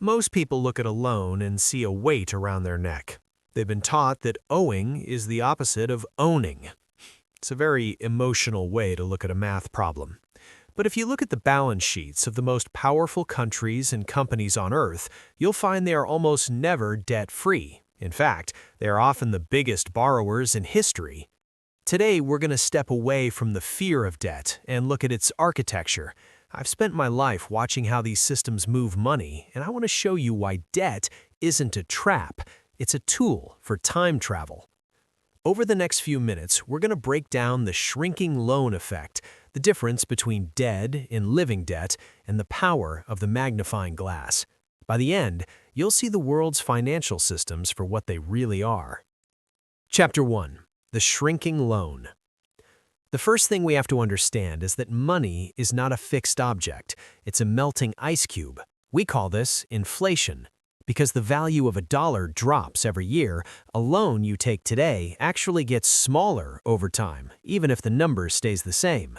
Most people look at a loan and see a weight around their neck. They've been taught that owing is the opposite of owning. It's a very emotional way to look at a math problem. But if you look at the balance sheets of the most powerful countries and companies on Earth, you'll find they are almost never debt-free. In fact, they are often the biggest borrowers in history. Today, we're going to step away from the fear of debt and look at its architecture. I've spent my life watching how these systems move money, and I want to show you why debt isn't a trap. It's a tool for time travel. Over the next few minutes, we're going to break down the shrinking loan effect, the difference between dead and living debt, and the power of the magnifying glass. By the end, you'll see the world's financial systems for what they really are. Chapter 1. The Shrinking Loan. The first thing we have to understand is that money is not a fixed object. It's a melting ice cube. We call this inflation. Because the value of a dollar drops every year, a loan you take today actually gets smaller over time, even if the number stays the same.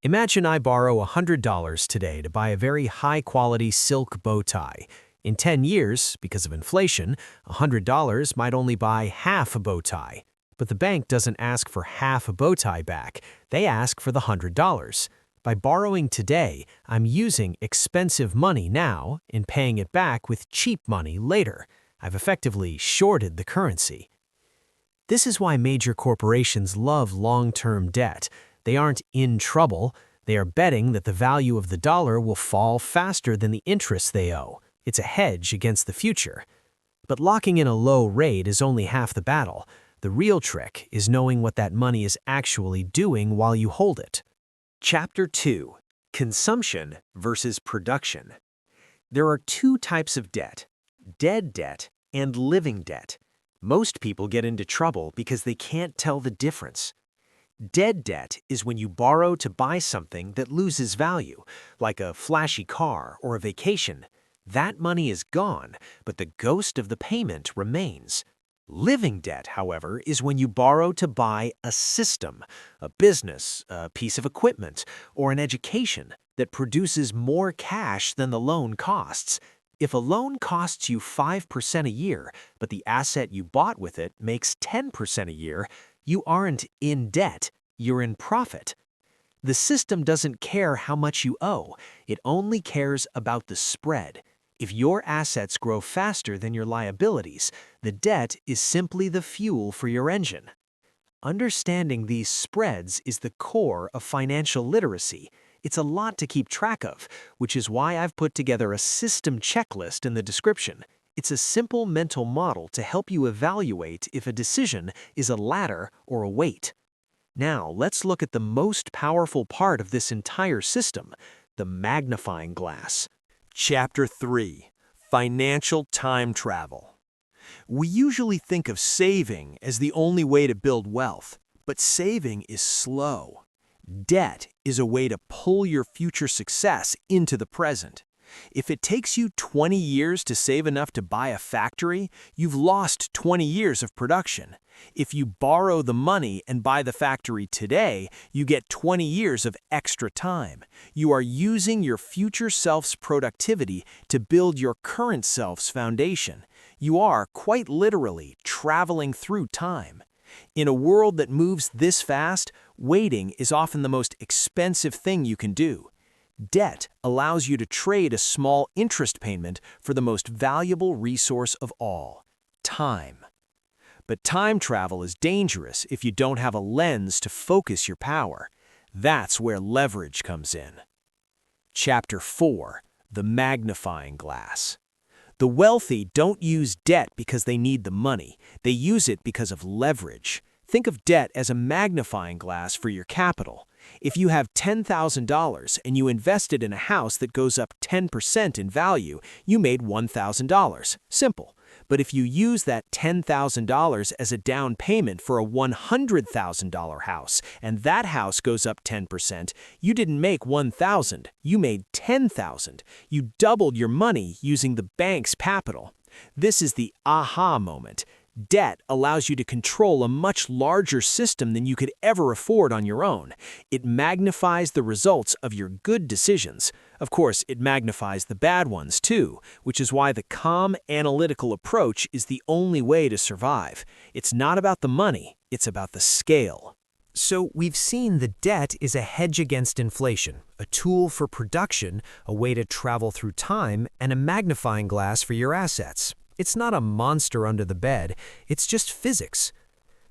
Imagine I borrow $100 today to buy a very high-quality silk bow tie. In 10 years, because of inflation, $100 might only buy half a bow tie. But the bank doesn't ask for half a bow tie back. They ask for the $100. By borrowing today, I'm using expensive money now and paying it back with cheap money later. I've effectively shorted the currency. This is why major corporations love long-term debt. They aren't in trouble. They are betting that the value of the dollar will fall faster than the interest they owe. It's a hedge against the future. But locking in a low rate is only half the battle. The real trick is knowing what that money is actually doing while you hold it. Chapter 2. Consumption versus production. There are two types of debt: dead debt and living debt. Most people get into trouble because they can't tell the difference. Dead debt is when you borrow to buy something that loses value, like a flashy car or a vacation. That money is gone, but the ghost of the payment remains. Living debt, however, is when you borrow to buy a system, a business, a piece of equipment, or an education that produces more cash than the loan costs. If a loan costs you 5% a year, but the asset you bought with it makes 10% a year, you aren't in debt, you're in profit. The system doesn't care how much you owe, it only cares about the spread. If your assets grow faster than your liabilities, the debt is simply the fuel for your engine. Understanding these spreads is the core of financial literacy. It's a lot to keep track of, which is why I've put together a system checklist in the description. It's a simple mental model to help you evaluate if a decision is a ladder or a weight. Now, let's look at the most powerful part of this entire system, the magnifying glass. Chapter 3. Financial Time Travel. We usually think of saving as the only way to build wealth, but saving is slow. Debt is a way to pull your future success into the present. If it takes you 20 years to save enough to buy a factory, you've lost 20 years of production. If you borrow the money and buy the factory today, you get 20 years of extra time. You are using your future self's productivity to build your current self's foundation. You are, quite literally, traveling through time. In a world that moves this fast, waiting is often the most expensive thing you can do. Debt allows you to trade a small interest payment for the most valuable resource of all, time. But time travel is dangerous if you don't have a lens to focus your power. That's where leverage comes in. Chapter 4. The Magnifying Glass. The wealthy don't use debt because they need the money. They use it because of leverage. Think of debt as a magnifying glass for your capital. If you have $10,000 and you invested in a house that goes up 10% in value, you made $1,000. Simple. But if you use that $10,000 as a down payment for a $100,000 house, and that house goes up 10%, you didn't make $1,000, you made $10,000. You doubled your money using the bank's capital. This is the aha moment. Debt allows you to control a much larger system than you could ever afford on your own. It magnifies the results of your good decisions. Of course, it magnifies the bad ones too, which is why the calm, analytical approach is the only way to survive. It's not about the money, it's about the scale. So we've seen the debt is a hedge against inflation, a tool for production, a way to travel through time, and a magnifying glass for your assets. It's not a monster under the bed, it's just physics.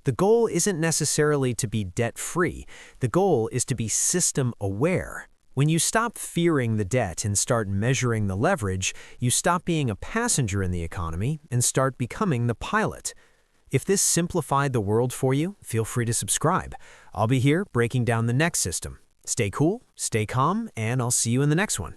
The goal isn't necessarily to be debt-free. The goal is to be system-aware. When you stop fearing the debt and start measuring the leverage, you stop being a passenger in the economy and start becoming the pilot. If this simplified the world for you, feel free to subscribe. I'll be here breaking down the next system. Stay cool, stay calm, and I'll see you in the next one.